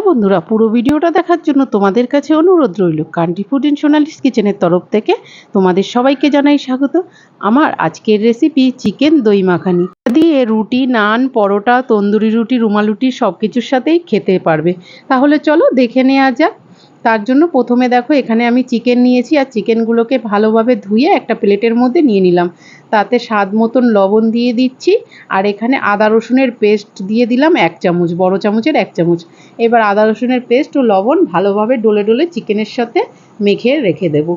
বন্ধুরা, পুরো ভিডিওটা দেখার জন্য তোমাদের কাছে অনুরোধ রইল। কান্ট্রি ফুড ইন সোনালিস কিচেনের তরফ থেকে তোমাদের সবাইকে জানাই স্বাগত। আমার আজকের রেসিপি চিকেন দই মাখানি দিয়ে রুটি, নান, পরোটা, তন্দুরি রুটি, রুমাল রুটি সব কিছুর সাথেই খেতে পারবে। তাহলে চলো দেখে নেওয়া যাক। তার জন্য প্রথমে দেখো এখানে আমি চিকেন নিয়েছি আর চিকেনগুলোকে ভালোভাবে ধুয়ে একটা প্লেটের মধ্যে নিয়ে নিলাম। তাতে স্বাদ মতন লবণ দিয়ে দিচ্ছি আর এখানে আদা রসুনের পেস্ট দিয়ে দিলাম 1 চামচ, বড় চামচের 1 চামচ। এবার আদা রসুনের পেস্ট ও লবণ ভালোভাবে ডলে ডলে চিকেনের সাথে মেখে রেখে দেব।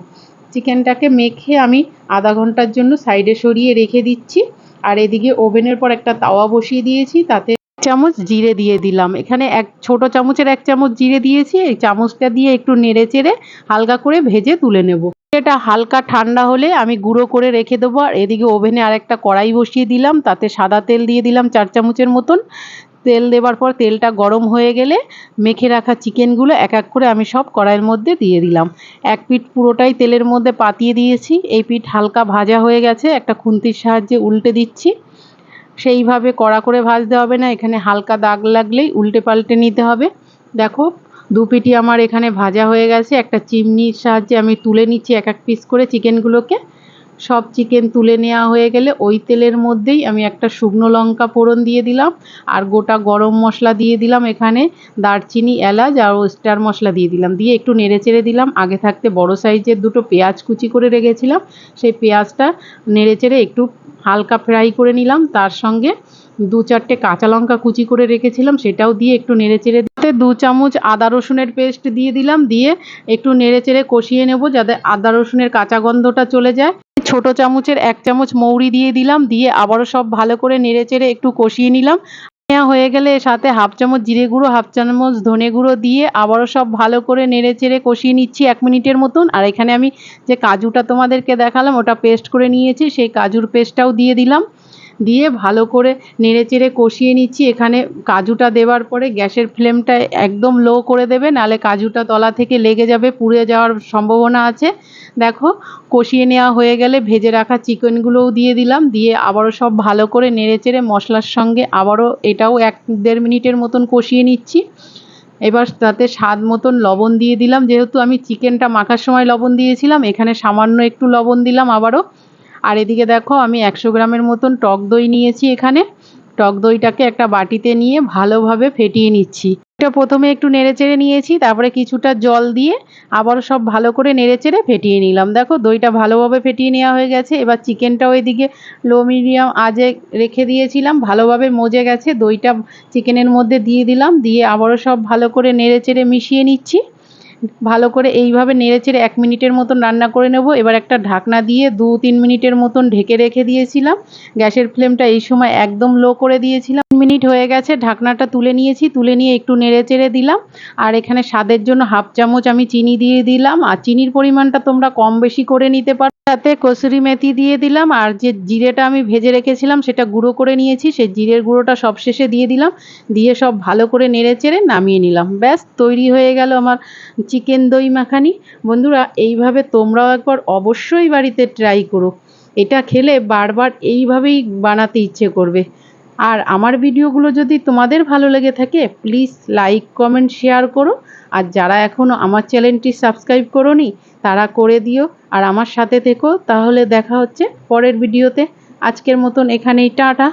চিকেনটাকে মেখে আমি আধা ঘন্টার জন্য সাইডে সরিয়ে রেখে দিচ্ছি। আর এদিকে ওভেনের পর একটা তাওয়া বসিয়ে দিয়েছি, তাতে চামচ জিরে দিয়ে দিলাম। এখানে ছোট চামচের 1 চামচ জিরে দিয়েছি। এই চামচটা দিয়ে একটু নেড়ে চেড়ে হালকা করে ভেজে তুলে নেব। এটা হালকা ঠান্ডা হলে আমি গুঁড়ো করে রেখে দেবো। আর এদিকে ওভেনে আরেকটা কড়াই বসিয়ে দিলাম, তাতে সাদা তেল দিয়ে দিলাম 4 চামচের মতন। তেল দেওয়ার পর তেলটা গরম হয়ে গেলে মেখে রাখা চিকেনগুলো এক এক করে আমি সব কড়াইয়ের মধ্যে দিয়ে দিলাম। এক পিঠ পুরোটাই তেলের মধ্যে পাতিয়ে দিয়েছি। এই পিঠ হালকা ভাজা হয়ে গেছে, একটা খুন্তির সাহায্যে উল্টে দিচ্ছি। সেইভাবে কড়া করে ভাজতে হবে না, এখানে হালকা দাগ লাগলেই উল্টে পাল্টে নিতে হবে। দেখো দু পিঠই আমার এখানে ভাজা হয়ে গেছে। একটা চিমনির সাহায্যে আমি তুলে নিচ্ছি এক এক পিস করে চিকেনগুলোকে। সব চিকেন তুলে নেওয়া হয়ে গেলে ওই তেলের মধ্যেই আমি একটা শুকনো লঙ্কা ফোড়ন দিয়ে দিলাম আর গোটা গরম মশলা দিয়ে দিলাম। এখানে দারচিনি, এলাচ আর স্টার মশলা দিয়ে দিলাম। দিয়ে একটু নেড়ে চেড়ে দিলাম। আগে থাকতে বড় সাইজের দুটো পেঁয়াজ কুচি করে রেখেছিলাম, সেই পেঁয়াজটা নেড়ে চেড়ে একটু হালকা ফ্রাই করে নিলাম। তার সঙ্গে 2-4টে কাঁচা লঙ্কা কুচি করে রেখেছিলাম, সেটাও দিয়ে একটু নেড়ে চেড়ে দিতে 2 চামচ আদা রসুনের পেস্ট দিয়ে দিলাম। দিয়ে একটু নেড়ে চেড়ে কষিয়ে নেব যাতে আদা রসুনের কাঁচা গন্ধটা চলে যায়। ছোট চামচের 1 চামচ মৌরি দিয়ে দিলাম। দিয়ে আবারও সব ভালো করে নেড়ে চেড়ে একটু কষিয়ে নিলাম। হয়ে গেলে এর সাথে 1/2 চামচ জিরে গুঁড়ো, 1/2 চামচ ধনে গুঁড়ো দিয়ে আবারও সব ভালো করে নেড়ে চেড়ে কষিয়ে নিচ্ছি 1 মিনিটের মতন। আর এখানে আমি যে কাজুটা তোমাদেরকে দেখালাম ওটা পেস্ট করে নিয়েছি, সেই কাজুর পেস্টটাও দিয়ে দিলাম। দিয়ে ভালো করে নেড়ে চেড়ে কষিয়ে নিচ্ছি। এখানে কাজুটা দেওয়ার পরে গ্যাসের ফ্লেমটা একদম লো করে দেবে, নাহলে কাজুটা তলা থেকে লেগে যাবে, পুড়ে যাওয়ার সম্ভাবনা আছে। দেখো কষিয়ে নেওয়া হয়ে গেলে ভেজে রাখা চিকেনগুলোও দিয়ে দিলাম। দিয়ে আবারও সব ভালো করে নেড়ে চেড়ে মশলার সঙ্গে আবারও এটাও 1-1.5 মিনিটের মতন কষিয়ে নিচ্ছি। এবার তাতে স্বাদ মতন লবণ দিয়ে দিলাম। যেহেতু আমি চিকেনটা মাখার সময় লবণ দিয়েছিলাম, এখানে সামান্য একটু লবণ দিলাম আবারও। আর এদিকে দেখো আমি 100 গ্রামের মতন টক দই নিয়েছি। এখানে টক দইটাকে একটা বাটিতে নিয়ে ভালোভাবে ফেটিয়ে নিচ্ছি। এটা প্রথমে একটু নেড়েচেড়ে নিয়েছি, তারপরে কিছুটা জল দিয়ে আবারও সব ভালো করে নেড়েচেড়ে ফেটিয়ে নিলাম। দেখো দইটা ভালোভাবে ফেটিয়ে নেওয়া হয়ে গেছে। এবার চিকেনটাও এদিকে লো মিডিয়াম আঁচে রেখে দিয়েছিলাম, ভালোভাবে মজে গেছে। দইটা চিকেনের মধ্যে দিয়ে দিলাম, দিয়ে আবারও সব ভালো করে নেড়েচেড়ে মিশিয়ে নিচ্ছি। ভালো করে এইভাবে নেড়েচেড়ে 1 মিনিটের মতন রান্না করে নেব। এবার একটা ঢাকনা দিয়ে 2-3 মিনিটের মতন ঢেকে রেখে দিয়েছিলাম। গ্যাসের ফ্লেমটা এই সময় একদম লো করে দিয়েছিলাম। 3 মিনিট হয়ে গেছে, ঢাকনাটা তুলে নিয়েছি। তুলে নিয়ে একটু নেড়েচেড়ে দিলাম। আর এখানে স্বাদের জন্য 1/2 চামচ আমি চিনি দিয়ে দিলাম। আর চিনির পরিমাণটা তোমরা কম বেশি করে নিতে পারো। তাতে কসুরি মেথি দিয়ে দিলাম। আর যে জিরেটা আমি ভেজে রেখেছিলাম সেটা গুঁড়ো করে নিয়েছি, সেই জিরের গুঁড়োটা সবশেষে দিয়ে দিলাম। দিয়ে সব ভালো করে নেড়েচেড়ে নামিয়ে নিলাম। ব্যাস তৈরি হয়ে গেল আমার চিকেন দই মাখানি। বন্ধুরা এইভাবে তোমরাও একবার অবশ্যই বাড়িতে ট্রাই করো। এটা খেলে বারবার এইভাবেই বানাতে ইচ্ছে করবে। আর আমার ভিডিওগুলো যদি তোমাদের ভালো লেগে থাকে প্লিজ লাইক, কমেন্ট, শেয়ার করো। আর যারা এখনও আমার চ্যানেলটি সাবস্ক্রাইব করোনি তারা করে দিও আর আমার সাথে থেকো। তাহলে দেখা হচ্ছে পরের ভিডিওতে। আজকের মতন এখানেই টাটা।